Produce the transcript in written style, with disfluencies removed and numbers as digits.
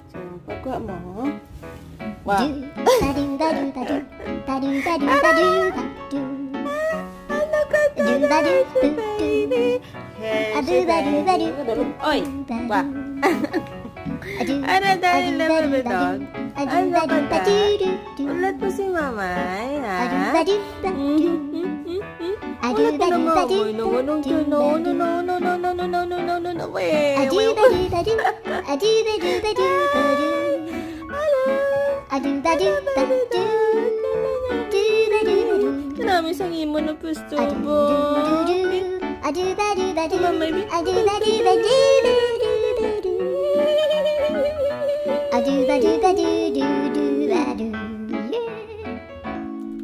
So, pagkuha mo. Wow. Ano ka baby? Hershey, baby. Oy, wa. Ano dahil naman ba dog? Ano ka ta? Ulat mo si mamay, ha? Ulat mo naman. No. Wait. Marami sang imo na gusto mo. Mamay,